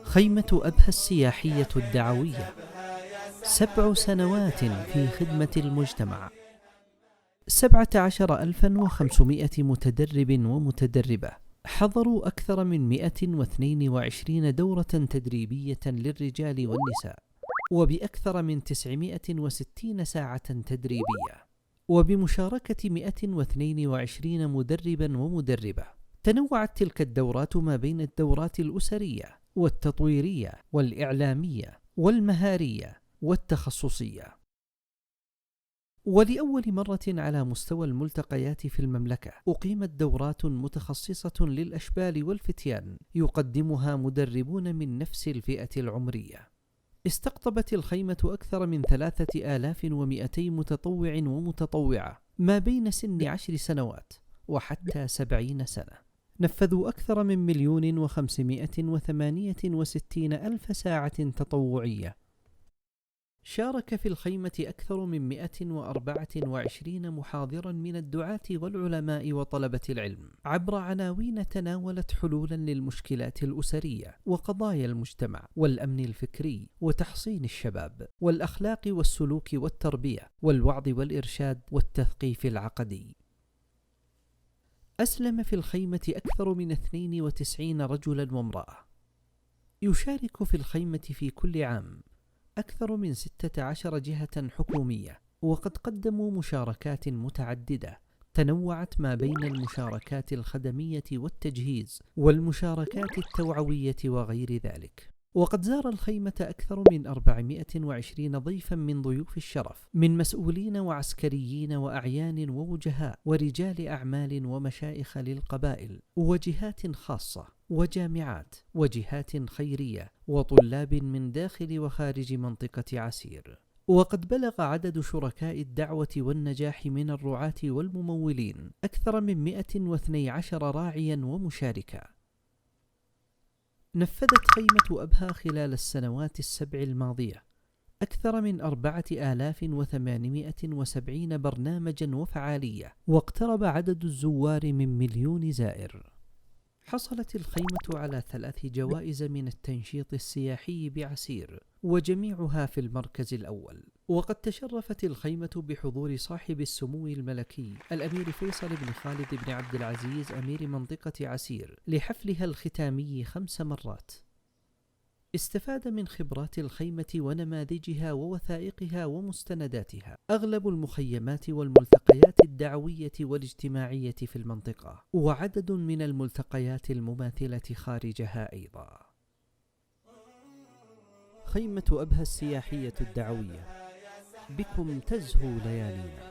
خيمة أبها السياحية الدعوية، 7 سنوات في خدمة المجتمع، 17,500 متدرب ومتدربة حضروا أكثر من 122 دورة تدريبية للرجال والنساء، وبأكثر من 960 ساعة تدريبية، وبمشاركة 122 مدربا ومدربة. تنوعت تلك الدورات ما بين الدورات الأسرية والتطويرية والإعلامية والمهارية والتخصصية. ولأول مرة على مستوى الملتقيات في المملكة أقيمت دورات متخصصة للأشبال والفتيان يقدمها مدربون من نفس الفئة العمرية. استقطبت الخيمة أكثر من 3200 متطوع ومتطوعة ما بين سن 10 سنوات وحتى 70 سنة، نفذوا أكثر من 1,568,000 ساعة تطوعية. شارك في الخيمة أكثر من 124 محاضرا من الدعاة والعلماء وطلبة العلم عبر عناوين تناولت حلولا للمشكلات الأسرية وقضايا المجتمع والأمن الفكري وتحصين الشباب والأخلاق والسلوك والتربية والوعظ والإرشاد والتثقيف العقدي. أسلم في الخيمة أكثر من 92 رجلا وامرأة. يشارك في الخيمة في كل عام أكثر من 16 جهة حكومية، وقد قدموا مشاركات متعددة تنوعت ما بين المشاركات الخدمية والتجهيز والمشاركات التوعوية وغير ذلك. وقد زار الخيمة أكثر من 420 ضيفا من ضيوف الشرف من مسؤولين وعسكريين وأعيان ووجهاء ورجال أعمال ومشايخ للقبائل وجهات خاصة وجامعات وجهات خيرية وطلاب من داخل وخارج منطقة عسير. وقد بلغ عدد شركاء الدعوة والنجاح من الرعاة والممولين أكثر من 112 راعيا ومشاركا. نفذت خيمة أبها خلال السنوات ال7 الماضية أكثر من 4,870 برنامجا وفعالية، واقترب عدد الزوار من 1,000,000 زائر. حصلت الخيمة على 3 جوائز من التنشيط السياحي بعسير، وجميعها في المركز الأول. وقد تشرفت الخيمة بحضور صاحب السمو الملكي الأمير فيصل بن خالد بن عبد العزيز أمير منطقة عسير لحفلها الختامي 5 مرات. استفاد من خبرات الخيمة ونماذجها ووثائقها ومستنداتها أغلب المخيمات والملتقيات الدعوية والاجتماعية في المنطقة، وعدد من الملتقيات المماثلة خارجها أيضا. خيمة أبها السياحية الدعوية، بكم تزهو ليالينا.